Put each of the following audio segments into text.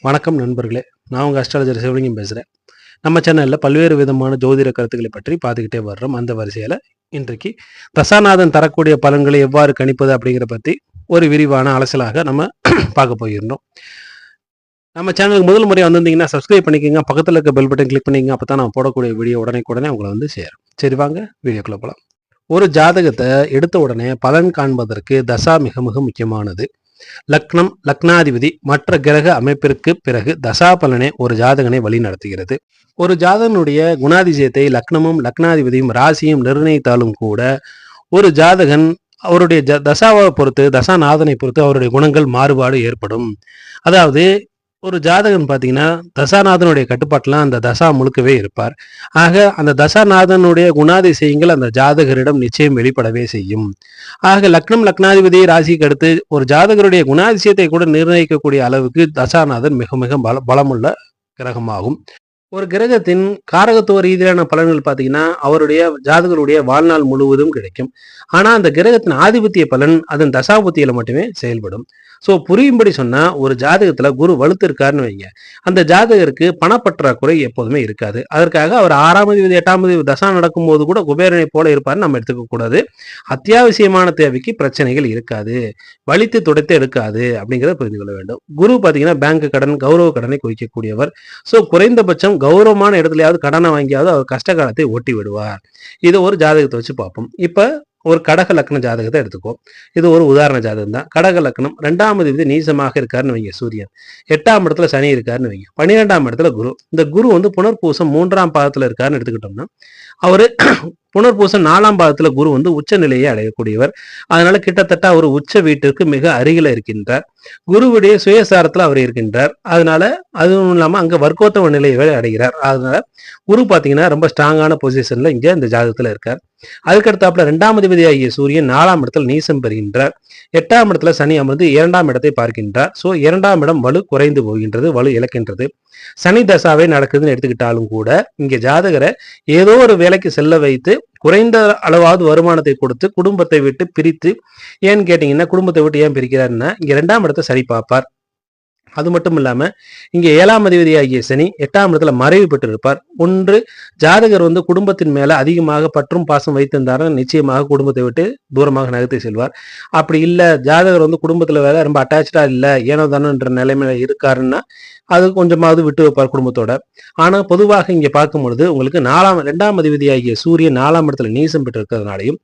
வணக்கம் நண்பர்களே, நான் உங்கள் அஸ்ட்ராலஜர் சிவலிங்கம் பேசுகிறேன். நம்ம சேனலில் பல்வேறு விதமான ஜோதிட கருத்துக்களை பற்றி பார்த்துக்கிட்டே வர்றோம். அந்த வரிசையில் இன்றைக்கு தசாநாதன் தரக்கூடிய பலன்களை எவ்வாறு கணிப்பது அப்படிங்கிற பற்றி ஒரு விரிவான அலசலாக நம்ம பார்க்க போயிருந்தோம். நம்ம சேனலுக்கு முதல் முறை வந்திருந்தீங்கன்னா சப்ஸ்கிரைப் பண்ணிக்கோங்க, பக்கத்தில் இருக்க பெல் பட்டன் கிளிக் பண்ணிக்கங்க. அப்போ தான் நான் போடக்கூடிய வீடியோ உடனே உங்களை வந்து சேரும். சரி, வாங்க வீடியோக்குள்ளே போகலாம். ஒரு ஜாதகத்தை எடுத்த உடனே பலன் காண்பதற்கு தசா மிக மிக முக்கியமானது. லக்னம், லக்னாதிபதி மற்ற கிரக அமைப்பிற்கு பிறகு தசா பலனே ஒரு ஜாதகனை வழி நடத்துகிறது. ஒரு ஜாதகனுடைய குணாதிசயத்தை லக்னமும் லக்னாதிபதியும் ராசியும் நிர்ணயித்தாலும் கூட ஒரு ஜாதகன் அவருடைய தசாவை பொறுத்து, தசாநாதனை பொறுத்து அவருடைய குணங்கள் மாறுபாடு ஏற்படும். அதாவது ஒரு ஜாதகன் பார்த்தீங்கன்னா தசாநாதனுடைய கட்டுப்பாட்டில் அந்த தசா முழுக்கவே இருப்பார். ஆக அந்த தசாநாதனுடைய குணாதிசயங்கள் அந்த ஜாதகரிடம் நிச்சயம் வெளிப்படவே செய்யும். ஆக லக்னம், லக்னாதிபதி ராசிக்கு அடுத்து ஒரு ஜாதகருடைய குணாதிசயத்தை கூட நிர்ணயிக்கக்கூடிய அளவுக்கு தசாநாதன் மிக மிக பலமுள்ள கிரகமாகும். ஒரு கிரகத்தின் காரகத்துவ ரீதியான பலன்கள் பார்த்தீங்கன்னா அவருடைய ஜாதகருடைய வாழ்நாள் முழுவதும் கிடைக்கும். ஆனால் அந்த கிரகத்தின் ஆதிபத்திய பலன் அதன் தசாபுத்தியில மட்டுமே செயல்படும். ஸோ புரியும்படி சொன்னா, ஒரு ஜாதகத்துல குரு வலுத்து இருக்காருன்னு வைங்க, அந்த ஜாதகருக்கு பணப்பற்றாக்குறை எப்போதுமே இருக்காது. அதற்காக அவர் 6ஆம் அதிபதி 8ஆம் அதிபதி தசா நடக்கும்போது கூட குபேரனை போல இருப்பாருன்னு நம்ம எடுத்துக்க கூடாது. அத்தியாவசியமான தேவைக்கு பிரச்சனைகள் இருக்காது, வலித்து துடைத்து எடுக்காது அப்படிங்கிறத புரிந்து கொள்ள வேண்டும். குரு பார்த்தீங்கன்னா பேங்க் கடன், கௌரவ கடனை குறிக்கக்கூடியவர். ஸோ குறைந்தபட்சம் கௌரவமான இடத்துலயாவது கடனை வாங்கியாவது அவர் கஷ்ட காலத்தை ஓட்டி விடுவார். இதை ஒரு ஜாதகத்தை வச்சு பார்ப்போம். இப்ப ஒரு கடக லக்ன ஜாதகத்தை எடுத்துக்கோ. இது ஒரு உதாரண ஜாதகம் தான். கடக லக்னம் 2ஆம் அதிபதி நீசமாக இருக்காருன்னு வைங்க, சூரியன். 8ஆம் இடத்துல சனி இருக்காருன்னு வைங்க, 12ஆம் இடத்துல குரு. இந்த குரு வந்து புனர்பூசம் 3ஆம் பாதத்துல இருக்காருன்னு எடுத்துக்கிட்டோம்னா, அவரு புனர்பூசம் 4ஆம் பாதத்துல குரு வந்து உச்ச நிலையை அடையக்கூடியவர். அதனால கிட்டத்தட்ட அவர் உச்ச வீட்டிற்கு மிக அருகில இருக்கின்றார். குருவுடைய சுயசாரத்துல அவர் இருக்கின்றார். அதனால அதுவும் இல்லாம அங்க வர்க்கோத்தம நிலையை அடைகிறார். அதனால குரு பாத்தீங்கன்னா ரொம்ப ஸ்ட்ராங்கான பொசிஷன்ல இங்க இந்த ஜாதகத்துல இருக்கார். அதுக்கடுத்தாப்புல 2ஆம் அதிபதி ஆகிய சூரியன் 4ஆம் இடத்துல நீசம் பெறுகின்றார். 8ஆம் இடத்துல சனி அமர்ந்து 2ஆம் இடத்தை பார்க்கின்றார். சோ 2ஆம் இடம் வலு குறைந்து போகின்றது, வலு இழக்கின்றது. சனி தசாவே நடக்குதுன்னு எடுத்துக்கிட்டாலும் கூட இங்க ஜாதகரை ஏதோ ஒரு வேலைக்கு செல்ல வைத்து குறைந்த அளவாவது வருமானத்தை கொடுத்து குடும்பத்தை விட்டு பிரித்து, ஏன்னு கேட்டீங்கன்னா குடும்பத்தை விட்டு ஏன் பிரிக்கிறாருன்னா இங்க 2ஆம் இடத்தை சரி பார்ப்பார். அது மட்டும் இல்லாம இங்க 7ஆம் அதிபதி ஆகிய சனி 8ஆம் இடத்துல மறைவு பெற்று இருப்பார். ஒன்று, ஜாதகர் வந்து குடும்பத்தின் மேல அதிகமாக பற்றும் பாசம் வைத்திருந்தாருன்னா நிச்சயமாக குடும்பத்தை விட்டு தூரமாக நகர்த்தி செல்வார். அப்படி இல்லை, ஜாதகர் வந்து குடும்பத்துல வேற ரொம்ப அட்டாச்சா இல்லை, ஏனோ தானோன்ற நிலைமையில இருக்காருன்னா அது கொஞ்சமாவது விட்டு வைப்பார் குடும்பத்தோட. ஆனா பொதுவாக இங்க பார்க்கும் பொழுது உங்களுக்கு 2ஆம் அதிபதி ஆகிய சூரியன் 4ஆம் இடத்துல நீசம் பெற்று இருக்கிறதுனாலையும்,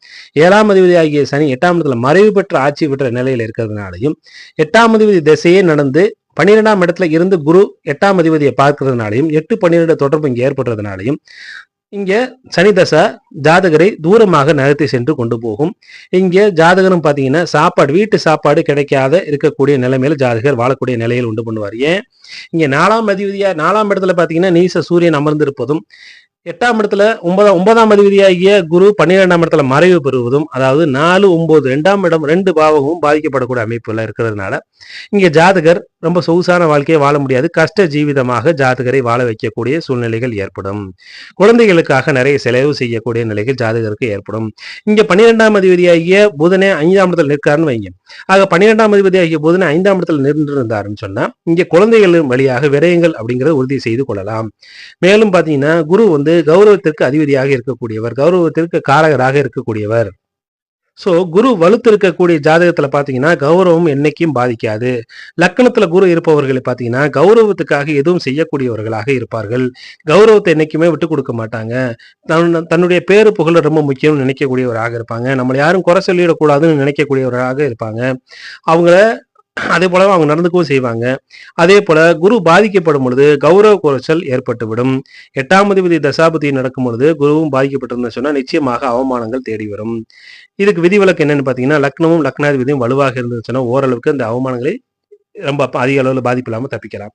7ஆம் அதிபதி ஆகிய சனி 8ஆம் இடத்துல மறைவு பெற்ற ஆட்சி பெற்ற நிலையில இருக்கிறதுனாலையும், 8ஆம் அதிபதி திசையே நடந்து 12ஆம் இடத்துல இருந்து குரு 8ஆம் அதிபதியை பார்க்கறதுனாலையும், 8-12 தொடர்பு இங்க ஏற்படுறதுனாலையும் இங்க சனி தசை ஜாதகரை தூரமாக நகர்த்தி சென்று கொண்டு போகும். இங்க ஜாதகரும் பாத்தீங்கன்னா சாப்பாடு, வீட்டு சாப்பாடு கிடைக்காத இருக்கக்கூடிய நிலைமையில ஜாதகர் வாழக்கூடிய நிலையில் உண்டு பண்ணுவார். ஏன், இங்க 4ஆம் அதிபதியா 4ஆம் இடத்துல பாத்தீங்கன்னா நீச சூரியன் அமர்ந்திருப்பதும், 8ஆம் இடத்துல 9ஆம் அதிபதியாகிய குரு 12ஆம் இடத்துல மறைவு பெறுவதும், அதாவது 4, 9 2ஆம் இடம் 2 பாவமும் பாதிக்கப்படக்கூடிய அமைப்புல இருக்கிறதுனால இங்க ஜாதகர் ரொம்ப சொகுசான வாழ்க்கையை வாழ முடியாது. கஷ்ட ஜீவிதமாக ஜாதகரை வாழ வைக்கக்கூடிய சூழ்நிலைகள் ஏற்படும். குழந்தைகளுக்காக நிறைய செலவு செய்யக்கூடிய நிலைகள் ஜாதகருக்கு ஏற்படும். இங்க 12ஆம் அதிபதியாகிய புதனே 5ஆம் இடத்துல நிற்காருன்னு வைங்க. ஆக 12ஆம் அதிபதியாகிய புதனே 5ஆம் இடத்துல நின்றிருந்தாருன்னு சொன்னா இங்க குழந்தைகளின் வழியாக விரயங்கள் அப்படிங்கறத உறுதி செய்து கொள்ளலாம். மேலும் பாத்தீங்கன்னா குரு வந்து கௌரவத்திற்கு அதிபதியாக இருக்கக்கூடியவர், கௌரவத்திற்கு காரகராக இருக்கக்கூடியவர். சோ குரு வலுத்து இருக்கக்கூடிய ஜாதகத்துல பாத்தீங்கன்னா கௌரவம் என்னைக்கும் பாதிக்காது. லக்னத்துல குரு இருப்பவர்களை பாத்தீங்கன்னா கௌரவத்துக்காக எதுவும் செய்யக்கூடியவர்களாக இருப்பார்கள். கௌரவத்தை என்னைக்குமே விட்டு கொடுக்க மாட்டாங்க. தன்னுடைய பேரு புகழ ரொம்ப முக்கியம்னு நினைக்கக்கூடியவராக இருப்பாங்க. நம்மளை யாரும் குறை சொல்லிடக்கூடாதுன்னு நினைக்கக்கூடியவராக இருப்பாங்க. அவங்கள அதே போல அவங்க நடந்துக்கவும் செய்வாங்க. அதே போல குரு பாதிக்கப்படும் பொழுது கௌரவ குறைச்சல் ஏற்பட்டுவிடும். 8ஆம் அதிபதி தசாபதி நடக்கும் பொழுது குருவும் பாதிக்கப்பட்டிருந்தா சொன்னா நிச்சயமாக அவமானங்கள் தேடி வரும். இதுக்கு விதிவிலக்கு என்னன்னு பாத்தீங்கன்னா, லக்னமும் லக்னாதிபதியும் வலுவாக இருந்துச்சுன்னா ஓரளவுக்கு அந்த அவமானங்களை ரொம்ப அதிக அளவுல பாதிப்பு இல்லாம தப்பிக்கலாம்.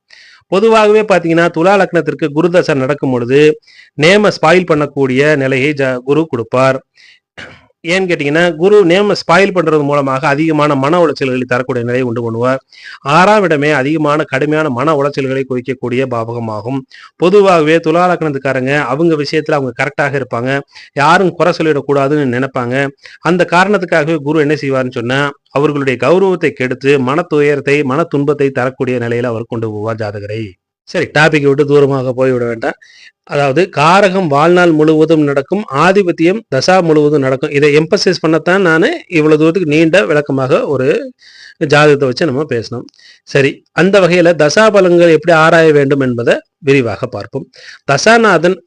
பொதுவாகவே பாத்தீங்கன்னா துலா லக்னத்திற்கு குரு தசை நடக்கும் பொழுது நேம ஸ்பாயில் பண்ணக்கூடிய நிலையை குரு கொடுப்பார். ஏன்னு கேட்டீங்கன்னா, குரு நேம ஸ்பாயில் பண்றது மூலமாக அதிகமான மன உளைச்சல்களை தரக்கூடிய நிலையை உண்டு பண்ணுவார். 6ஆம் இடமே அதிகமான கடுமையான மன உளைச்சல்களை குறிக்கக்கூடிய பாவகமாகும். பொதுவாகவே துலா லக்னத்துக்காரங்க அவங்க விஷயத்துல அவங்க கரெக்டாக இருப்பாங்க. யாரும் குறை சொல்லிடக்கூடாதுன்னு நினைப்பாங்க. அந்த காரணத்துக்காகவே குரு என்ன செய்வார்னு சொன்னா, அவர்களுடைய கௌரவத்தை கெடுத்து மன துயரத்தை, மன துன்பத்தை தரக்கூடிய நிலையில அவர் கொண்டு போவார் ஜாதகரை. சரி, டாபிக் விட்டு தூரமாக போய்விட வேண்டாம். அதாவது காரகம் வாழ்நாள் முழுவதும் நடக்கும், ஆதிபத்தியம் தசா முழுவதும் நடக்கும். இதை எம்பசைஸ் பண்ணத்தான் நான் இவ்வளவு தூரத்துக்கு நீண்ட விளக்கமாக ஒரு ஜாதகத்தை வச்சு நம்ம பேசணும். சரி, அந்த வகையில தசாபலங்கள் எப்படி ஆராய வேண்டும் என்பதை விரிவாக பார்ப்போம். தசாநாதன்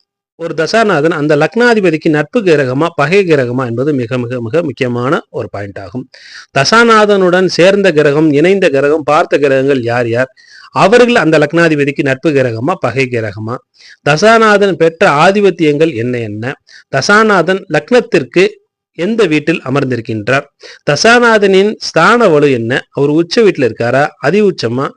தசாநாதன் அந்த லக்னாதிபதிக்கு நட்பு கிரகமா பகை கிரகமா என்பது மிக மிக மிக முக்கியமான ஒரு பாயிண்ட் ஆகும். தசாநாதனுடன் சேர்ந்த கிரகம், இணைந்த கிரகம், பார்த்த கிரகங்கள் யார் யார், அவர்கள் அந்த லக்னாதிபதிக்கு நட்பு கிரகமா பகை கிரகமா, தசாநாதன் பெற்ற ஆதிபத்தியங்கள் என்ன என்ன, தசாநாதன் லக்னத்திற்கு எந்த வீட்டில் அமர்ந்திருக்கின்றார், தசாநாதனின் ஸ்தான வலு என்ன, அவர் உச்ச வீட்டில் இருக்காரா, அதி உச்சமா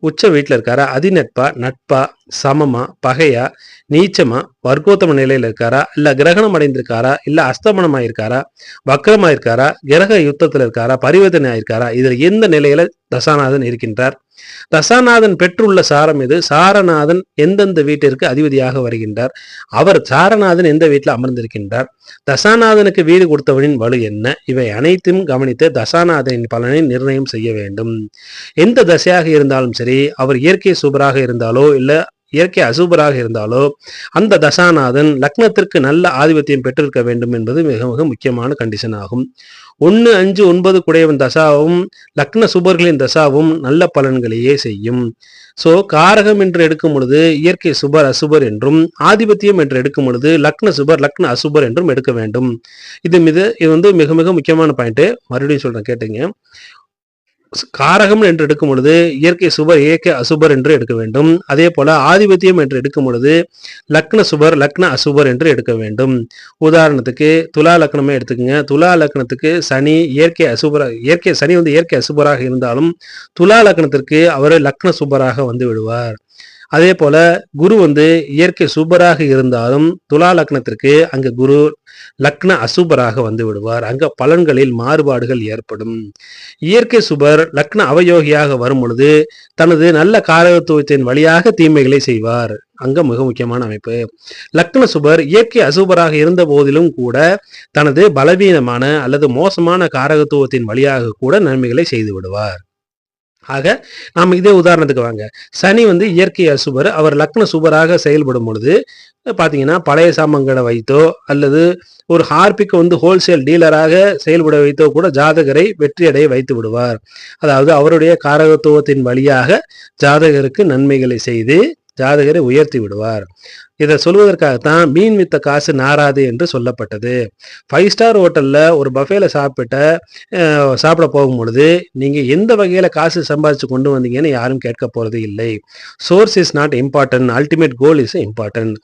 உச்ச வீட்டில் இருக்காரா, அதிநட்பா, நட்பா, சமமா, பகையா, நீச்சமா, வர்க்கோத்தம நிலையில இருக்காரா, இல்ல கிரகணம் அடைந்திருக்காரா, இல்ல அஸ்தமனமாயிருக்காரா, வக்கரமாயிருக்காரா, கிரக யுத்தத்துல இருக்காரா, பரிவர்த்தனை ஆயிருக்காரா, இதுல எந்த நிலையில தசாநாதன் இருக்கின்றார், தசாநாதன் பெற்றுள்ள சாரம் எது, சாரநாதன் எந்தெந்த வீட்டிற்கு அதிபதியாக வருகின்றார், அவர் சாரநாதன் எந்த வீட்டில் அமர்ந்திருக்கின்றார், தசாநாதனுக்கு வீடு கொடுத்தவனின் வலு என்ன, இவை அனைத்தும் கவனித்து தசாநாதனின் பலனை நிர்ணயம் செய்ய வேண்டும். எந்த தசையாக இருந்தாலும் சரி, அவர் இயற்கை சூப்பராக இருந்தாலோ இல்ல இயற்கை அசூபராக இருந்தாலோ அந்த தசாநாதன் லக்னத்திற்கு நல்ல ஆதிபத்தியம் பெற்றிருக்க வேண்டும் என்பது மிக மிக முக்கியமான கண்டிஷன் ஆகும். 1, 5, 9 குடையவன் தசாவும் லக்ன சுபர்களின் தசாவும் நல்ல பலன்களையே செய்யும். சோ காரகம் என்று எடுக்கும் பொழுது இயற்கை சுபர் அசுபர் என்றும், ஆதிபத்தியம் என்று எடுக்கும் பொழுது லக்ன சுபர் லக்ன அசுபர் என்றும் எடுக்க வேண்டும். இது மிக மிக முக்கியமான பாயிண்ட். மறுபடியும் சொல்றேன், கேட்டீங்க. காரகம் என்று எடுக்கும் பொழுது இயற்கை சுபர் இயற்கை அசுபர் என்று எடுக்க வேண்டும். அதே போல ஆதிபத்தியம் என்று எடுக்கும் பொழுது லக்ன சுபர் லக்ன அசுபர் என்று எடுக்க வேண்டும். உதாரணத்துக்கு துலா லக்னமே எடுத்துக்கோங்க. துலா லக்னத்துக்கு சனி இயற்கை சனி இயற்கை அசுபராக இருந்தாலும் துலா லக்னத்திற்கு அவர் லக்ன சுபராக வந்து விடுவார். அதே போல குரு இயற்கை சூப்பராக இருந்தாலும் துலா லக்னத்திற்கு அங்க குரு லக்ன அசுபராக வந்து விடுவார். அங்க பலன்களில் மாறுபாடுகள் ஏற்படும். இயற்கை சுபர் லக்ன அவயோகியாக வரும் பொழுது தனது நல்ல காரகத்துவத்தின் வழியாக தீமைகளை செய்வார். அங்க மிக முக்கியமான அமைப்பு. லக்ன சுபர் இயற்கை அசுபராக இருந்த போதிலும் கூட தனது பலவீனமான அல்லது மோசமான காரகத்துவத்தின் வழியாக கூட நன்மைகளை செய்து விடுவார். ஆக நாம் இதே உதாரணத்துக்கு வாங்க. சனி இயற்கை அசுபர், அவர் லக்ன சுபராக செயல்படும் பொழுது பாத்தீங்கன்னா பழைய சாமங்களை வைத்தோ அல்லது ஒரு ஹார்பிக் ஹோல்சேல் டீலராக செயல்பட வைத்தோ கூட ஜாதகரை வெற்றியடைய வைத்து விடுவார். அதாவது அவருடைய காரகத்துவத்தின் வழியாக ஜாதகருக்கு நன்மைகளை செய்து ஜாதகரை உயர்த்தி விடுவார். இதை சொல்வதற்காகத்தான் மீன் வித்த காசு நாராது என்று சொல்லப்பட்டது. 5 ஸ்டார் ஹோட்டல்ல ஒரு பஃபேல சாப்பிட போகும் பொழுது நீங்க எந்த வகையில காசு சம்பாதிச்சு கொண்டு வந்தீங்கன்னு யாரும் கேட்க போறது இல்லை. Source is not important, ultimate goal is important.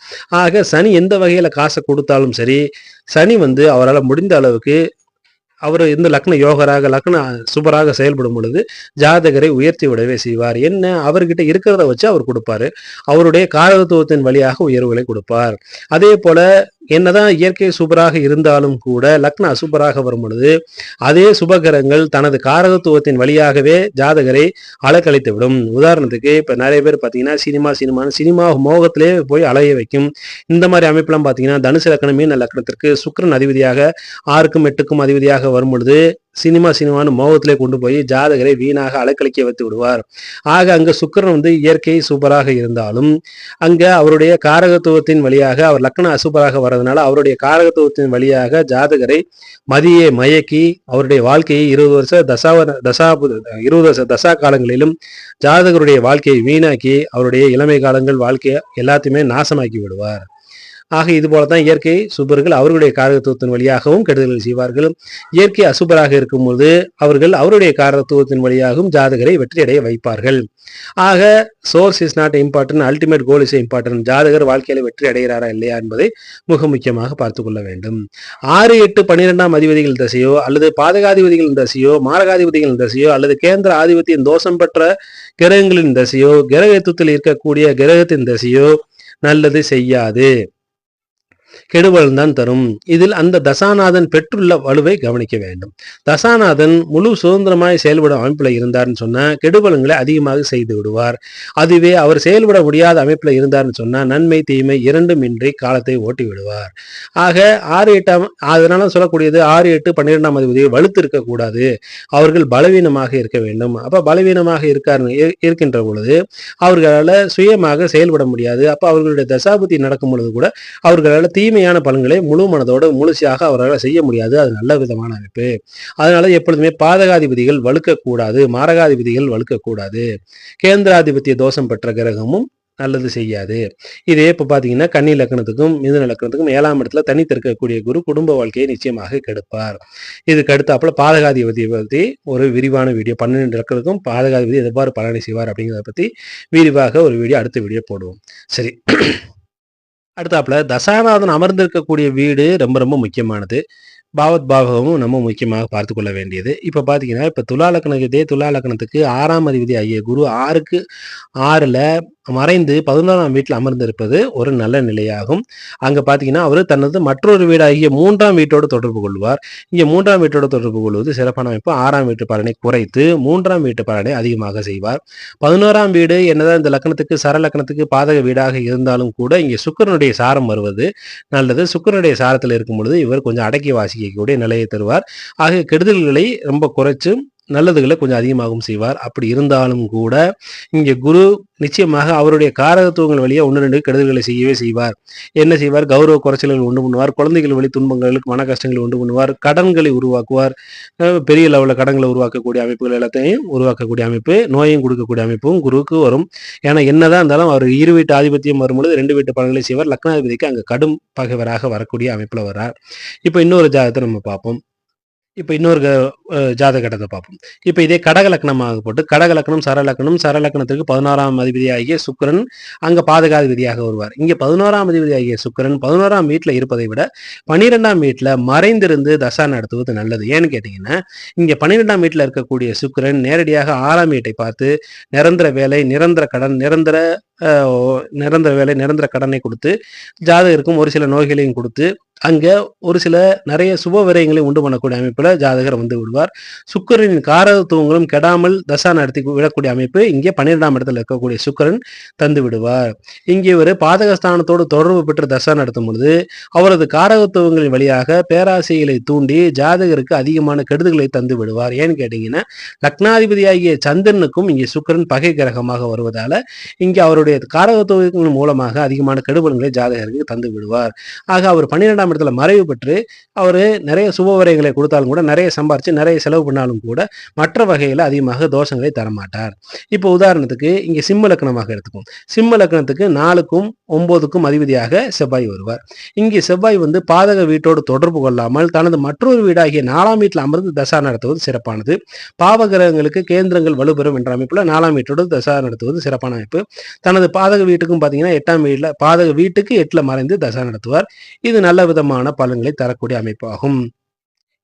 ஆக சனி எந்த வகையில காசை கொடுத்தாலும் சரி, சனி அவரால் முடிந்த அளவுக்கு அவர் லக்ன யோகராக லக்ன சுபராக செயல்படும் பொழுது ஜாதகரை உயர்த்தி விடவே செய்வார். என்ன, அவர்கிட்ட இருக்கிறத வச்சு அவர் கொடுப்பாரு. அவருடைய காரகத்துவத்தின் வழியாக உயர்வுகளை கொடுப்பார். அதே போல என்னதான் இயற்கை சுபராக இருந்தாலும் கூட லக்ன அசுபராக வரும் பொழுது அதே சுபகிரகங்கள் தனது காரகத்துவத்தின் வழியாகவே ஜாதகரை அலக்கழித்து விடும். உதாரணத்துக்கு இப்ப நிறைய பேர் பாத்தீங்கன்னா சினிமா மோகத்திலே போய் அலைய வைக்கும். இந்த மாதிரி அமைப்பெல்லாம் பாத்தீங்கன்னா தனுசு லக்னம் மீன லக்னத்திற்கு சுக்கிரன் அதிபதியாக 6க்கும் 8க்கும் அதிபதியாக வரும் பொழுது சினிமான்னு மோகத்திலே கொண்டு போய் ஜாதகரை வீணாக அலக்கழிக்க வைத்து விடுவார். ஆக அங்க சுக்கிரன் இயற்கை சூப்பராக இருந்தாலும் அங்க அவருடைய காரகத்துவத்தின் வழியாக அவர் லக்ன அசுபராக வர்றதுனால அவருடைய காரகத்துவத்தின் வழியாக ஜாதகரை மதியை மயக்கி அவருடைய வாழ்க்கையை 20 வருஷ தசா காலங்களிலும் ஜாதகருடைய வாழ்க்கையை வீணாக்கி அவருடைய இளமை காலங்கள் வாழ்க்கையை எல்லாத்தையுமே நாசமாக்கி விடுவார். ஆக இது போலதான் இயற்கை சுபர்கள் அவர்களுடைய காரகத்துவத்தின் வழியாகவும் கெடுதல்கள் செய்வார்கள். இயற்கை அசுபராக இருக்கும்போது அவர்கள் அவருடைய காரகத்துவத்தின் வழியாகவும் ஜாதகரை வெற்றியடைய வைப்பார்கள். ஆக source is not important, ultimate goal is important. ஜாதகர் வாழ்க்கையில வெற்றி அடைகிறாரா இல்லையா என்பதை மிக முக்கியமாக பார்த்து கொள்ள வேண்டும். 6, 8, 12ஆம் அதிபதிகள் தசையோ அல்லது பாதகாதிபதிகளின் தசையோ மாரகாதிபதிகளின் தசையோ அல்லது கேந்திர ஆதிபத்தியின் தோஷம் பெற்ற கிரகங்களின் தசையோ கிரகத்துவத்தில் இருக்கக்கூடிய கிரகத்தின் தசையோ நல்லது செய்யாது. கெடுபலன் தான் தரும். இதில் அந்த தசாநாதன் பெற்றுள்ள வலுவை கவனிக்க வேண்டும். தசாநாதன் முழு சுதந்திரமாய் செயல்படும் அமைப்புல இருந்தார்னு சொன்னா கெடுபலன்களை அதிகமாக செய்து விடுவார். அதுவே அவர் செயல்பட முடியாத அமைப்புல இருந்தார்னு சொன்னா நன்மை தீமை இரண்டும் இன்றி காலத்தை ஓட்டி விடுவார். ஆக 6, 8 அதனால சொல்லக்கூடியது 6, 8, 12ஆம் அதிபதி வலுத்து இருக்கக்கூடாது. அவர்கள் பலவீனமாக இருக்க வேண்டும். அப்ப பலவீனமாக இருக்கின்ற பொழுது அவர்களால் சுயமாக செயல்பட முடியாது. அப்ப அவர்களுடைய தசாபுத்தி நடக்கும் பொழுது கூட அவர்களால் தீமையான பலன்களை முழு மனதோடு முழுமையாக அவர்களால் செய்ய முடியாது. அது நல்ல விதமான அமைப்பு. அதனால எப்பொழுதுமே பாதகாதிபதிகள் வலுக்கக்கூடாது, மாரகாதிபதிகள் வலுக்கக்கூடாது. கேந்திராதிபத்திய தோஷம் பெற்ற கிரகமும் நல்லது செய்யாது. இதே இப்ப பாத்தீங்கன்னா கன்னி லக்னத்துக்கும் மிதுன லக்னத்துக்கும் 7ஆம் இடத்துல தனித்து இருக்கக்கூடிய குரு குடும்ப வாழ்க்கையை நிச்சயமாக கெடுப்பார். இதுக்கு அடுத்தாப்புல பாதகாதிபதியை பத்தி ஒரு விரிவான வீடியோ 12 லக்னத்துக்கும் பாதகாதிபதி எவ்வாறு பலனை செய்வார் அப்படிங்கிறத பத்தி விரிவாக ஒரு வீடியோ அடுத்த வீடியோ போடுவோம். சரி, அடுத்தாப்புல தசாநாதன் அமர்ந்திருக்கக்கூடிய வீடு ரொம்ப ரொம்ப முக்கியமானது. பாவத் பாவகமும் நம்ம முக்கியமாக பார்த்து கொள்ள வேண்டியது. இப்ப பாத்தீங்கன்னா இப்ப துலா லக்னத்துக்கு 6ஆம் அதிபதி ஆகிய குரு 6க்கு 6ல மறைந்து 11ஆம் வீட்டில் அமர்ந்திருப்பது ஒரு நல்ல நிலையாகும். அங்க பாத்தீங்கன்னா அவரு தனது மற்றொரு வீடாகிய 3ஆம் வீட்டோடு தொடர்பு கொள்வார். இங்க 3ஆம் வீட்டோடு தொடர்பு கொள்வது சிறப்பான அமைப்பு. 6ஆம் வீட்டு பலனை குறைத்து 3ஆம் வீட்டு பலனை அதிகமாக செய்வார். 11ஆம் வீடு என்னதான் இந்த லக்னத்துக்கு சர லக்னத்துக்கு பாதக வீடாக இருந்தாலும் கூட இங்கே சுக்கிரனுடைய சாரம் வருவது நல்லது. சுக்கிரனுடைய சாரத்தில் இருக்கும் பொழுது இவர் கொஞ்சம் அடக்கி வாசிக்கக்கூடிய நிலையை தருவார். ஆக கெடுதல்களை ரொம்ப குறைச்சு நல்லதுகளை கொஞ்சம் அதிகமாகவும் செய்வார். அப்படி இருந்தாலும் கூட இங்கே குரு நிச்சயமாக அவருடைய காரகத்துவங்கள் வழியா 1, 2 கெடுதல்களை செய்யவே செய்வார். என்ன செய்வார்? கௌரவ குறைச்சல்கள் உண்டு பண்ணுவார். குழந்தைகள் வழி துன்பங்களுக்கு மன கஷ்டங்களை உண்டு பண்ணுவார். கடன்களை உருவாக்குவார். பெரிய லெவலில் கடன்களை உருவாக்கக்கூடிய அமைப்புகள் எல்லாத்தையும் உருவாக்கக்கூடிய அமைப்பு, நோயும் கொடுக்கக்கூடிய அமைப்பும் குருவுக்கு வரும். ஏன்னா என்னதான் இருந்தாலும் அவர் 2 வீட்டு ஆதிபத்தியம் வரும்பொழுது 2 வீட்டு பலன்களை செய்வார். லக்னாதிபதிக்கு அங்கே கடும் பகைவராக வரக்கூடிய அமைப்புல வர்றார். இப்போ இன்னொரு ஜாதகத்தை நம்ம பார்ப்போம். இப்போ இன்னொரு ஜாதகத்தை பார்ப்போம். இப்போ இதே கடக லக்னமாக போட்டு கடக லக்னம் சரலக்கணத்திற்கு 16ஆம் அதிபதி ஆகிய சுக்கிரன் அங்க பாதகாதிபதியாக வருவார். இங்க 11ஆம் அதிபதி ஆகிய சுக்கிரன் 11ஆம் வீட்டில் இருப்பதை விட 12ஆம் வீட்டில் மறைந்திருந்து தசா நடத்துவது நல்லது. ஏன்னு கேட்டீங்கன்னா இங்க 12ஆம் வீட்டில் இருக்கக்கூடிய சுக்கிரன் நேரடியாக 6ஆம் வீட்டை பார்த்து நிரந்தர வேலை, நிரந்தர கடன், நிரந்தர கடனை கொடுத்து ஜாதகருக்கும் ஒரு சில நோய்களையும் கொடுத்து அங்க ஒரு சில நிறைய சுப விரயங்களை உண்டு பண்ணக்கூடிய அமைப்புல ஜாதகர் வந்து விடுவார். சுக்கிரனின் காரகத்துவங்களும் கெடாமல் தசா நடத்தி விடக்கூடிய அமைப்பு இங்கே 12ஆம் இடத்துல இருக்கக்கூடிய சுக்கிரன் தந்து விடுவார். இங்கே ஒரு பாதகஸ்தானத்தோடு தொடர்பு பெற்று தசா நடத்தும் பொழுது அவரது காரகத்துவங்களின் வழியாக பேராசைகளை தூண்டி ஜாதகருக்கு அதிகமான கெடுதல்களை தந்து விடுவார். ஏன்னு கேட்டீங்கன்னா லக்னாதிபதியாகிய சந்திரனுக்கும் இங்கே சுக்கிரன் பகை கிரகமாக வருவதால இங்கே அவருடைய காரகத்துவங்கள் மூலமாக அதிகமான கெடுபலன்களை ஜாதகருக்கு தந்து விடுவார். ஆக அவர் 12ஆம் இடத்துல மறைவு பெற்று அவரு நிறைய சுபவரைகளை கொடுத்தாலும் கூட நிறைய சம்பாரிச்சு நிறைய செலவு பண்ணாலும் கூட மற்ற வகையில அதிகமாக தோஷங்களை தரமாட்டார். இப்போ உதாரணத்துக்கு இங்க சிம்ம லக்னமாக எடுத்துக்கும். சிம்ம லக்னத்துக்கு 4க்கும் 9க்கும் அதிபதியாக செவ்வாய் வருவார். இங்கே செவ்வாய் வந்து பாதக வீட்டோடு தொடர்பு கொள்ளாமல் தனது மற்றொரு வீடாகிய 4ஆம் வீட்டில் அமர்ந்து தசா நடத்துவது சிறப்பானது. பாவகிரகங்களுக்கு கேந்திரங்கள் வலுப்பெறும் என்ற அமைப்புல 4ஆம் வீட்டோடு தசா நடத்துவது சிறப்பான அமைப்பு. தனது பாதக வீட்டுக்கும் பாத்தீங்கன்னா 8ஆம் வீட்டுல பாதக வீட்டுக்கு 8ல மறைந்து தசா நடத்துவார். இது நல்ல விதமான பலன்களை தரக்கூடிய அமைப்பு ஆகும்.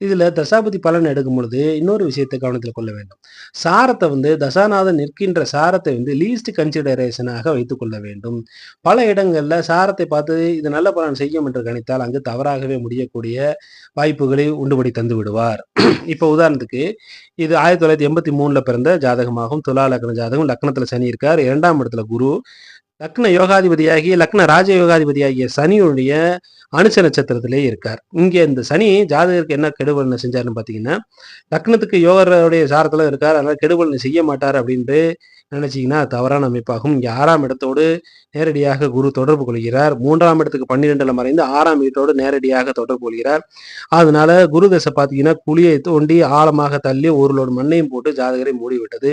இதுல தசாபதி பலன் எடுக்கும் பொழுது இன்னொரு விஷயத்தை கவனத்தில் கொள்ள வேண்டும். சாரத்தை வந்து தசாநாதன் நிற்கின்ற சாரத்தை வந்து லீஸ்ட் கன்சிடரேஷனாக வைத்துக் கொள்ள வேண்டும். பல இடங்கள்ல சாரத்தை பார்த்து இது நல்ல பலன் செய்யும் என்று கணித்தால் அங்கு தவறாகவே முடியக்கூடிய வாய்ப்புகளை உண்டுபடி தந்து விடுவார். இப்ப உதாரணத்துக்கு இது 1983ல பிறந்த ஜாதகமாகும். துலா லக்ன ஜாதகம். லக்னத்துல சனி இருக்கார். 2ஆம் இடத்துல குரு. லக்ன யோகாதிபதியாகிய லக்ன ராஜ யோகாதிபதியாகிய சனியுடைய அனுச நட்சத்திரத்திலே இருக்கார். இங்கே இந்த சனி ஜாதகருக்கு என்ன கெடுபலனை செஞ்சாருன்னு பாத்தீங்கன்னா லக்னத்துக்கு யோகருடைய சாரத்துல இருக்கார். அதனால கெடுபலனை செய்ய மாட்டார் அப்படின்ட்டு நினைச்சீங்கன்னா தவறான அமைப்பாகும். இங்கே 6ஆம் இடத்தோடு நேரடியாக குரு தொடர்பு கொள்கிறார். 3ஆம் இடத்துக்கு 12ல மறைந்து 6ஆம் வீட்டோடு நேரடியாக தொடர்பு கொள்கிறார். அதனால குரு தசை பார்த்தீங்கன்னா குழியை தோண்டி ஆழமாக தள்ளி ஒரு லோடு மண்ணையும் போட்டு ஜாதகரை மூடிவிட்டது.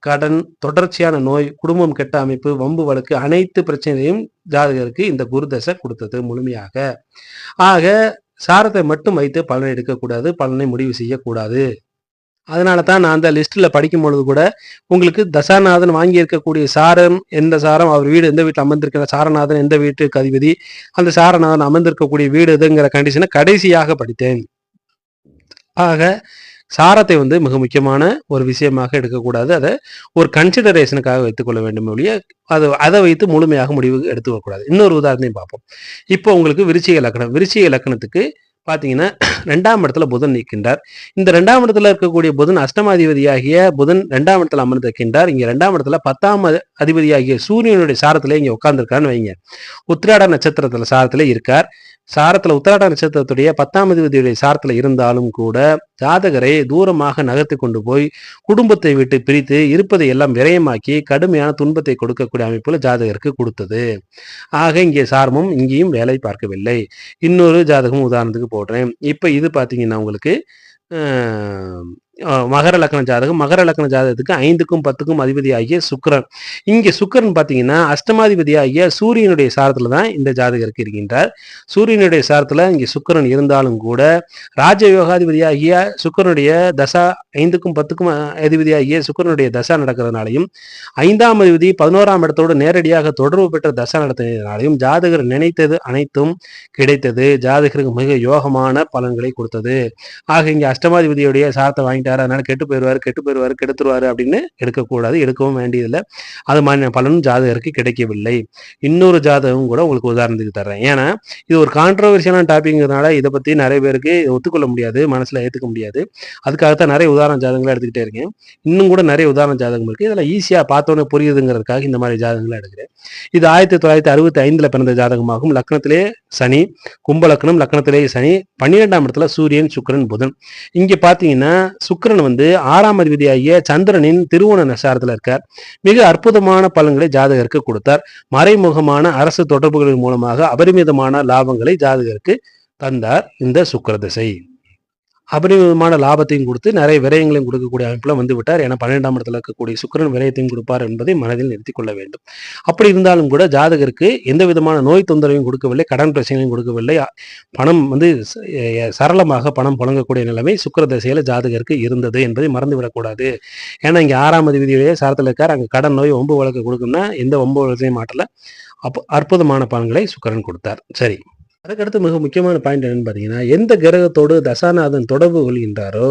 கடன், தொடர்ச்சியான நோய், குடும்பம் கெட்ட அமைப்பு, வம்பு வழக்கு அனைத்து பிரச்சனையும் ஜாதகருக்கு இந்த குரு தசை கொடுத்தது முழுமையாக. ஆக சாரத்தை மட்டும் வைத்து பலனை எடுக்கக்கூடாது, பலனை முடிவு செய்யக்கூடாது. அதனால தான் நான் அந்த லிஸ்ட்ல படிக்கும் பொழுது கூட உங்களுக்கு தசாநாதன் வாங்கி இருக்கக்கூடிய சாரம் எந்த சாரம், அவர் வீடு எந்த வீட்டில் அமர்ந்திருக்கிற சாரநாதன் எந்த வீட்டுக்கு அதிபதி, அந்த சாரநாதன் அமர்ந்திருக்கக்கூடிய வீடு எதுங்கிற கண்டிஷனை கடைசியாக படித்தேன். ஆக சாரத்தை வந்து மிக முக்கியமான ஒரு விஷயமாக எடுக்கக்கூடாது. அதை ஒரு கன்சிடரேஷனுக்காக வைத்துக்கொள்ள வேண்டும் ஒழிய அதை வைத்து முழுமையாக முடிவு எடுத்துக்கக்கூடாது. இன்னொரு உதாரணத்தையும் பார்ப்போம். இப்போ உங்களுக்கு விருச்சிக லக்னம். விருச்சிக லக்னத்துக்கு பார்த்தீங்கன்னா 2ஆம் இடத்துல புதன் நிற்கின்றார். இந்த 2ஆம் இடத்துல இருக்கக்கூடிய புதன் அஷ்டமாதிபதியாகிய புதன் 2ஆம் இடத்துல அமர்ந்திருக்கின்றார். இங்க 2ஆம் இடத்துல 10ஆம் அதிபதியாகிய சூரியனுடைய சாரத்திலே இங்க உட்கார்ந்துருக்கான்னு வைங்க. உத்திராட நட்சத்திரத்துல சாரத்திலே இருக்கார். சாரத்துல உத்திராட நட்சத்திரத்துடைய 10ஆம் அதிபதியுடைய சாரத்துல இருந்தாலும் கூட ஜாதகரை தூரமாக நகர்த்தி கொண்டு போய் குடும்பத்தை விட்டு பிரித்து இருப்பதை எல்லாம் விரயமாக்கி கடுமையான துன்பத்தை கொடுக்கக்கூடிய அமைப்புல ஜாதகருக்கு கொடுத்தது. ஆக இங்கே சாரமும் இங்கேயும் வேலை பார்க்கவில்லை. இன்னொரு ஜாதகம் உதாரணத்துக்கு போடுறேன். இப்ப இது பாத்தீங்கன்னா உங்களுக்கு மகர லக்ன ஜாதகம். மகர லக்ன ஜாதகத்துக்கு 5க்கும் 10க்கும் அதிபதி ஆகிய சுக்கிரன். இங்கே சுக்கிரன் பார்த்தீங்கன்னா அஷ்டமாதிபதி ஆகிய சூரியனுடைய சாரத்துல தான் இந்த ஜாதகருக்கு இருக்கின்றார். சூரியனுடைய சாரத்துல இங்கே சுக்கிரன் இருந்தாலும் கூட ராஜயோகாதிபதி ஆகிய சுக்கிரனுடைய தசா 5க்கும் 10க்கும் அதிபதி ஆகிய சுக்கிரனுடைய தசா நடக்கிறதுனாலையும் 5ஆம் அதிபதி 11ஆம் இடத்தோடு நேரடியாக தொடர்பு பெற்ற தசா நடத்தினாலையும் ஜாதகர் நினைத்தது அனைத்தும் கிடைத்தது. ஜாதகருக்கு மிக யோகமான பலன்களை கொடுத்தது. ஆக இங்கே அஷ்டமாதிபதியுடைய சாரத்தை வாங்கிட்டாரு, அதனால கெட்டு போயிடுவாரு கெடுத்துருவாரு அப்படின்னு எடுக்கக்கூடாது, எடுக்கவும் வேண்டியதில்லை. அது மாதிரி பலனும் ஜாதகருக்கு கிடைக்கவில்லை. இன்னொரு ஜாதகம் கூட உங்களுக்கு உதாரணத்துக்கு தர்றேன். ஏன்னா இது ஒரு கான்ட்ரவர்சியலான டாபிக்ங்கிறதுனால இதை பத்தி நிறைய பேருக்கு ஒத்துக்கொள்ள முடியாது, மனசுல ஏத்துக்க முடியாது. அதுக்காகத்தான் நிறைய உதாரண ஜாதகங்களை எடுத்துக்கிட்டே இருக்கேன். இன்னும் கூட நிறைய உதாரண ஜாதகம் இருக்கு. இதெல்லாம் ஈஸியா பார்த்தோன்னே புரியுதுங்கிறதுக்காக இந்த மாதிரி ஜாதகங்களை எடுக்கிறேன். இது 1965 பிறந்த ஜாதகமாகும். லக்னத்திலே சனி, கும்ப லக்னம், லக்னத்திலேயே சனி, 12ஆம் இடத்துல சூரியன், சுக்கிரன், புதன். இங்க பாத்தீங்கன்னா சுக்கிரன் வந்து 6ஆம் அதிபதியாகிய சந்திரனின் திருவோண நட்சத்திரத்துல இருக்கார். மிக அற்புதமான பலன்களை ஜாதகருக்கு கொடுத்தார். மறைமுகமான அரசு தொடர்புகளின் மூலமாக அபரிமிதமான லாபங்களை ஜாதகருக்கு தந்தார் இந்த சுக்கிர திசை. அபரிமிதமான லாபத்தையும் கொடுத்து நிறைய விரயங்களையும் கொடுக்கக்கூடிய அமைப்புல வந்து விட்டார். ஏன்னா 12ஆம் இடத்துல இருக்கக்கூடிய சுக்கிரன் விரயத்தையும் கொடுப்பார் என்பதை மனதில் நிறுத்திக் கொள்ள வேண்டும். அப்படி இருந்தாலும் கூட ஜாதகருக்கு எந்த விதமான நோய் தொந்தரவையும் கொடுக்கவில்லை, கடன் பிரச்சனையும் கொடுக்கவில்லை. பணம் வந்து சரளமாக பணம் புழங்கக்கூடிய நிலைமை சுக்கிர திசையில ஜாதகருக்கு இருந்தது என்பதை மறந்துவிடக்கூடாது. ஏன்னா இங்க 6ஆம் அதிபதியுடைய சாரத்தில் இருக்கார். அங்க கடன் நோய் ஒம்பு வழக்கு கொடுக்கும்னா எந்த ஒம்பு வழக்கையும் மாட்டல. அப்போ அற்புதமான பலன்களை சுக்கிரன் கொடுத்தார். சரி, அதுக்கடுத்து மிக முக்கியமான பாயிண்ட் என்னன்னு பார்த்தீங்கன்னா, எந்த கிரகத்தோடு தசாநாதன் தொடர்பு கொள்கின்றாரோ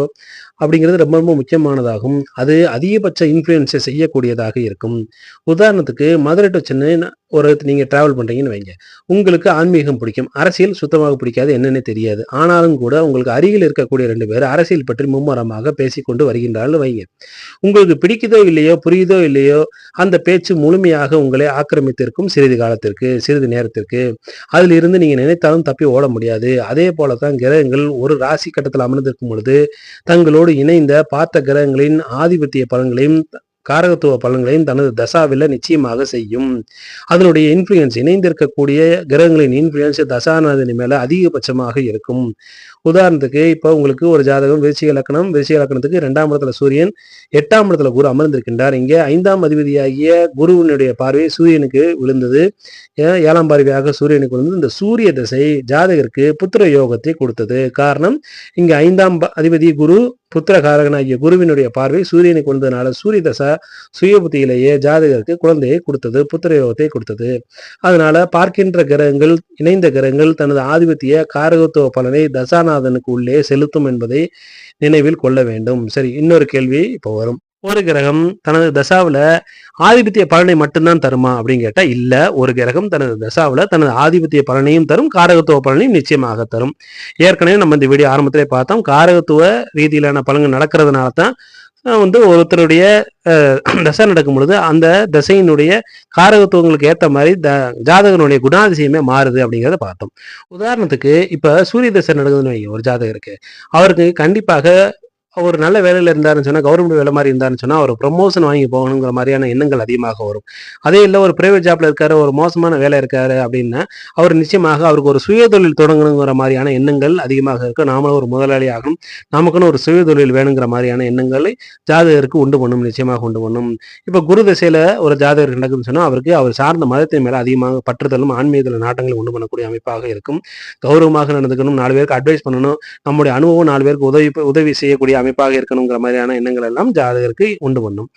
அப்படிங்கிறது ரொம்ப ரொம்ப முக்கியமானதாகும். அது அதிகபட்ச இன்ஃப்ளூயன்ஸை செய்யக்கூடியதாக இருக்கும். உதாரணத்துக்கு மதுரை டு சென்னை நீங்கள் டிராவல் பண்ணுறீங்கன்னு வைங்க. உங்களுக்கு ஆன்மீகம் பிடிக்கும், அரசியல் சுத்தமாக பிடிக்காது, என்னென்ன தெரியாது. ஆனாலும் கூட உங்களுக்கு அருகில் இருக்கக்கூடிய 2 பேர் அரசியல் பற்றி மும்மரமாக பேசிக்கொண்டு வருகின்றார்கள் வைங்க. உங்களுக்கு பிடிக்குதோ இல்லையோ, புரியுதோ இல்லையோ, அந்த பேச்சு முழுமையாக உங்களை ஆக்கிரமித்திருக்கும் சிறிது காலத்திற்கு, சிறிது நேரத்திற்கு. அதில் இருந்து நீங்கள் நினைத்தாலும் தப்பி ஓட முடியாது. அதே போல தான் கிரகங்கள் ஒரு ராசி கட்டத்தில் அமர்ந்திருக்கும் பொழுது தங்களோடு இணைந்த பார்த்த கிரகங்களின் ஆதிபத்திய பலன்களையும் காரகத்துவ பலன்களையும் தனது தசாவில நிச்சயமாக செய்யும். அதனுடைய இன்ஃப்ளூயன்ஸ், இணைந்திருக்கக்கூடிய கிரகங்களின் இன்ஃப்ளூயன்ஸ் தசாநாதனி மேல அதிகபட்சமாக இருக்கும். உதாரணத்துக்கு இப்போ உங்களுக்கு ஒரு ஜாதகம் விருச்சிக லக்னம். விருச்சிக லக்னத்துக்கு 2ஆம் இடத்துல சூரியன், 8ஆம் இடத்துல குரு அமர்ந்திருக்கின்றார். இங்கே 5ஆம் அதிபதியாகிய குருவினுடைய பார்வை சூரியனுக்கு விழுந்தது. 7ஆம் பார்வையாக சூரியனுக்கு விழுந்தது. இந்த சூரிய திசை ஜாதகருக்கு புத்திர யோகத்தை கொடுத்தது. காரணம், இங்க 5ஆம் அதிபதி குரு, புத்திரகாரகனாகிய குருவினுடைய பார்வை சூரியனுக்கு வந்ததுனால சூரிய தசா சுய புத்தியிலேயே ஜாதகருக்கு குழந்தையை கொடுத்தது, புத்திர யோகத்தை கொடுத்தது. அதனால பார்க்கின்ற கிரகங்கள், இணைந்த கிரகங்கள் தனது ஆதிபத்திய காரகத்துவ பலனை தசாநாதனுக்கு உள்ளே செலுத்தும் என்பதை நினைவில் கொள்ள வேண்டும். சரி, இன்னொரு கேள்வி இப்போ வரும். ஒரு கிரகம் தனது தசாவுல ஆதிபத்திய பலனை மட்டும்தான் தருமா அப்படின்னு கேட்டா இல்ல. ஒரு கிரகம் தனது தசாவுல தனது ஆதிபத்திய பலனையும் தரும், காரகத்துவ பலனையும் நிச்சயமாக தரும். ஏற்கனவே நம்ம இந்த வீடியோ ஆரம்பத்திலே பார்த்தோம். காரகத்துவ ரீதியிலான பலன்கள் நடக்கிறதுனால தான் வந்து ஒருத்தருடைய தசை நடக்கும் பொழுது அந்த தசையினுடைய காரகத்துவங்களுக்கு ஏற்ற மாதிரி ஜாதகனுடைய குணாதிசயமே மாறுது அப்படிங்கிறத பார்த்தோம். உதாரணத்துக்கு இப்ப சூரிய தசை நடக்குதுன்னு வைங்க ஒரு ஜாதகருக்கு. அவருக்கு கண்டிப்பாக ஒரு நல்ல வேலையில இருந்தாருன்னு சொன்னா, கவர்மெண்ட் வேலை மாதிரி இருந்தாருன்னு சொன்னா அவர் ப்ரொமோஷன் வாங்கி போகணுங்கிற மாதிரியான எண்ணங்கள் அதிகமாக வரும். அதே இல்லை ஒரு பிரைவேட் ஜாப்ல இருக்காரு, ஒரு மோசமான வேலை இருக்காரு அப்படின்னா அவர் நிச்சயமாக அவருக்கு ஒரு சுய தொழில் தொடங்கணுங்கிற மாதிரியான எண்ணங்கள் அதிகமாக இருக்கு. நாமளும் ஒரு முதலாளி ஆகணும், நமக்குன்னு ஒரு சுய தொழில் வேணுங்கிற மாதிரியான எண்ணங்களை ஜாதகருக்கு உண்டு பண்ணும், நிச்சயமாக உண்டு பண்ணும். இப்ப குரு திசையில ஒரு ஜாதகருக்கு நடக்குதுன்னு சொன்னா அவருக்கு அவர் சார்ந்த மதத்தின் மேல அதிகமாக பற்றுதலும் ஆன்மீகத்துல நாட்டங்களை உண்டு பண்ணக்கூடிய அமைப்பாக இருக்கும். கௌரவமாக நடந்துக்கணும், 4 பேருக்கு அட்வைஸ் பண்ணணும், நம்முடைய அனுபவம் 4 பேருக்கு உதவி செய்யக்கூடிய அமைப்பாக இருக்கணுங்கிற மாதிரியான எண்ணங்கள் எல்லாம் ஜாதகருக்கு உண்டு பண்ணும்.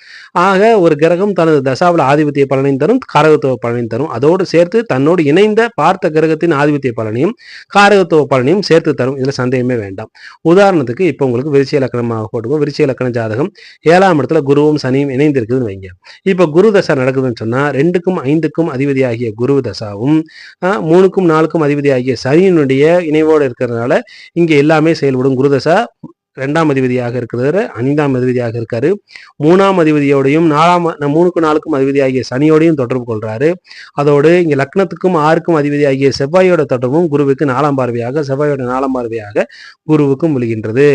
ஆக ஒரு கிரகம் தனது தசாவில் ஆதிபத்திய பலனையும் தரும், காரகத்துவ பலனையும் தரும். அதோடு சேர்த்து தன்னோடு இணைந்த பார்த்த கிரகத்தின் ஆதிபத்திய பலனையும் காரகத்துவ பலனையும் சேர்த்து தரும். இதுல சந்தேகமே வேண்டாம். உதாரணத்துக்கு இப்போ உங்களுக்கு விருச்சிக லக்கணமாக போட்டுக்கோ. விருச்சிக லக்கண ஜாதகம் 7ஆம் இடத்துல குருவும் சனியும் இணைந்து இருக்குதுன்னு வைங்க. இப்ப குரு தசா நடக்குதுன்னு சொன்னா 2க்கும் 5க்கும் அதிபதியாகிய குரு தசாவும் 3க்கும் 4க்கும் அதிபதியாகிய சனியினுடைய இணைவோடு இருக்கிறதுனால இங்க எல்லாமே செயல்படும். குரு தசா 2ஆம் அதிபதியாக இருக்கிறவர் 5ஆம் அதிபதியாக இருக்காரு. 3ஆம் அதிபதியோடையும் 3க்கும் 4க்கும் அதிபதியாகிய சனியோடையும் தொடர்பு கொள்றாரு. அதோடு இங்க லக்னத்துக்கும் 6க்கும் அதிபதியாகிய செவ்வாயோட தொடர்பும் குருவுக்கு 4ஆம் பார்வையாக, செவ்வாயோட 4ஆம் பார்வையாக குருவுக்கும் விழுகின்றது.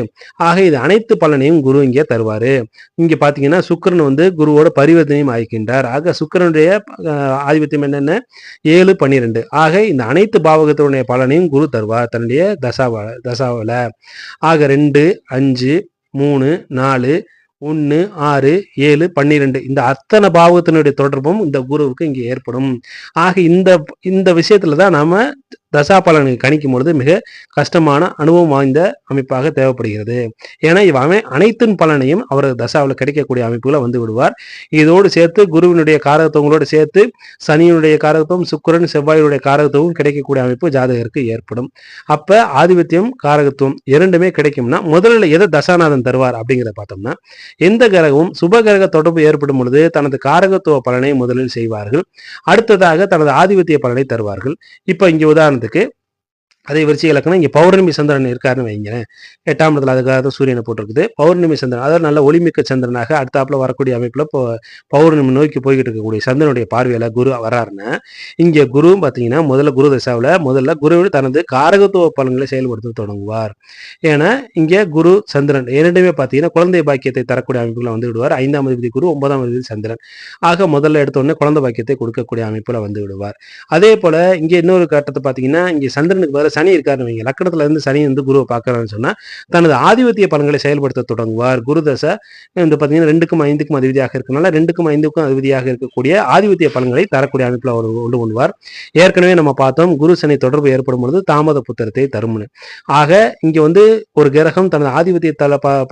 ஆக இது அனைத்து பலனையும் குரு இங்கே தருவாரு. இங்க பாத்தீங்கன்னா சுக்கிரன் குருவோட பரிவர்த்தனையும் ஆகிக்கின்றார். ஆக சுக்கிரனுடைய ஆதிபத்தியம் என்னென்ன 7, 12. ஆக இந்த அனைத்து பாவகத்தினுடைய பலனையும் குரு தருவார் தன்னுடைய தசாவில. ஆக 2, 5, 3, 4, 1, 6, 7, 12 இந்த அத்தனை பாவகத்தினுடைய தொடர்பும் இந்த குருவுக்கு இங்கே ஏற்படும். ஆக இந்த விஷயத்துல தான் நாம தசா பலனை கணிக்கும் பொழுது மிக கஷ்டமான அனுபவம் வாய்ந்த அமைப்பாக தேவைப்படுகிறது. ஏன்னா இவன் அனைத்தின் பலனையும் அவர் தசாவில் கிடைக்கக்கூடிய அமைப்புகளை விடுவார். இதோடு சேர்த்து குருவினுடைய காரகத்துவங்களோடு சேர்த்து சனியினுடைய காரகத்துவம், சுக்கிரன் செவ்வாயுடைய காரகத்துவம் கிடைக்கக்கூடிய அமைப்பு ஜாதகருக்கு ஏற்படும். அப்ப ஆதிபத்தியம் காரகத்துவம் இரண்டுமே கிடைக்கும்னா முதல்ல எதை தசாநாதன் தருவார் அப்படிங்கிறத பார்த்தோம்னா, எந்த கிரகமும் சுப கிரக தொடர்பு ஏற்படும் பொழுது தனது காரகத்துவ பலனை முதலில் செய்வார்கள். அடுத்ததாக தனது ஆதிபத்திய பலனை தருவார்கள். இப்ப இங்க உதாரணத்துக்கு அதே விருச்சிக லக்னம் இங்க பௌர்ணமி சந்திரன் இருக்காருன்னு வைங்களேன். 8ஆம் இடத்துல அதுக்காக சூரியனை போட்டிருக்குது. பௌர்ணமி சந்திரன் அதாவது நல்ல ஒளிமிக்க சந்திரனாக அடுத்தாப்புல வரக்கூடிய அமைப்புல பௌர்ணமி நோக்கி போய்கிட்டு இருக்கக்கூடிய சந்திரனுடைய பார்வையில குரு வர்றாருன்னா, இங்க குரு பாத்தீங்கன்னா முதல்ல குரு தசாவில முதல்ல குரு தனது காரகத்துவ பலன்களை செயல்படுத்த தொடங்குவார். ஏன்னா இங்க குரு சந்திரன் இரண்டுமே பாத்தீங்கன்னா குழந்தை பாக்கியத்தை தரக்கூடிய அமைப்புல விடுவார். 5ஆம் அதிபதி குரு, 9ஆம் அதிபதி சந்திரன். ஆக முதல்ல எடுத்த உடனே குழந்தை பாக்கியத்தை கொடுக்கக்கூடிய அமைப்புல விடுவார். அதே போல இங்க இன்னொரு கட்டத்தை பாத்தீங்கன்னா, இங்க சந்திரனுக்கு பதிலாக சனி இருக்காருன்னு வைங்க. லக்கணத்துல இருந்து சனி குருவை பார்க்கறான்னு சொன்னா தனது ஆதிபத்திய பலன்களை செயல்படுத்த தொடங்குவார். குரு தசை பாத்தீங்கன்னா 2க்கும் 5க்கும் அதிபதியாக இருக்கனால 2க்கும் 5க்கும் அதிபதியாக இருக்கக்கூடிய ஆதிபத்திய பலன்களை தரக்கூடிய அமைப்புல அவர் கொண்டு கொள்வார். ஏற்கனவே நம்ம பார்த்தோம் குரு சனி தொடர்பு ஏற்படும் பொழுது தாமத புத்திரத்தை தரும்னு. ஆக இங்க ஒரு கிரகம் தனது ஆதிபத்திய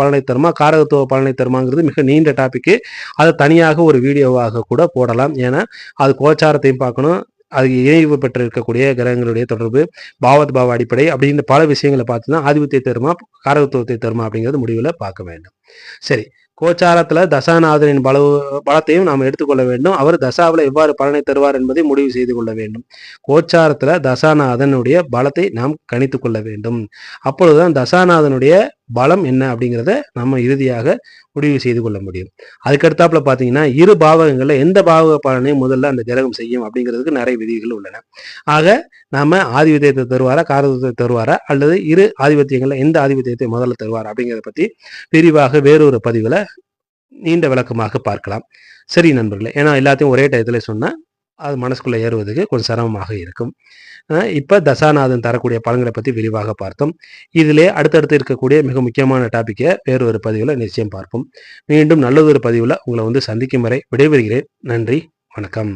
பலனை தருமா காரகத்துவ பலனை தருமாங்கிறது மிக நீண்ட டாபிக். அதை தனியாக ஒரு வீடியோவாக கூட போடலாம். ஏன்னா அது கோச்சாரத்தையும் பார்க்கணும், அதுக்கு இணைவு பெற்று இருக்கக்கூடிய கிரகங்களுடைய தொடர்பு, பாவ அடிப்படை அப்படின்னு பல விஷயங்களை பார்த்துதான் ஆதிபத்திய தருமா காரகத்துவத்தை தருமா அப்படிங்கிறது முடிவில் பார்க்க வேண்டும். சரி, கோச்சாரத்துல தசாநாதனின் பலத்தையும் நாம் எடுத்துக்கொள்ள வேண்டும். அவர் தசாவில் எவ்வாறு பலனை தருவார் என்பதை முடிவு செய்து கொள்ள வேண்டும். கோச்சாரத்துல தசாநாதனுடைய பலத்தை நாம் கணித்து கொள்ள வேண்டும். அப்பொழுதுதான் தசாநாதனுடைய பலம் என்ன அப்படிங்கிறத நம்ம இறுதியாக முடிவு செய்து கொள்ள முடியும். அதுக்கடுத்தாப்புல பாத்தீங்கன்னா இரு பாவகங்கள்ல எந்த பாவக பலனை முதல்ல அந்த கிரகம் செய்யும் அப்படிங்கிறதுக்கு நிறைய விதிகள் உள்ளன. ஆக நாம ஆதிபத்தியத்தை தருவாரா காரகத்துவத்தை தருவாரா அல்லது இரு ஆதிபத்தியங்கள்ல எந்த ஆதிபத்தியத்தை முதல்ல தருவாரா அப்படிங்கிறத பத்தி விரிவாக வேறொரு பதிவுல நீண்ட விளக்கமாக பார்க்கலாம். சரி நண்பர்களே, ஏன்னா எல்லாத்தையும் ஒரே டயத்துல சொன்னா அது மனசுக்குள்ள ஏறுவதற்கு கொஞ்சம் சிரமமாக இருக்கும். இப்ப தசாநாதன் தரக்கூடிய பலன்களை பத்தி விரிவாக பார்த்தோம். இதிலே அடுத்தடுத்து இருக்கக்கூடிய மிக முக்கியமான டாபிக்கை வேறொரு பதிவுல நிச்சயம் பார்ப்போம். மீண்டும் நல்லதொரு பதிவுல உங்களை சந்திக்கும் வரை விடைபெறுகிறேன். நன்றி, வணக்கம்.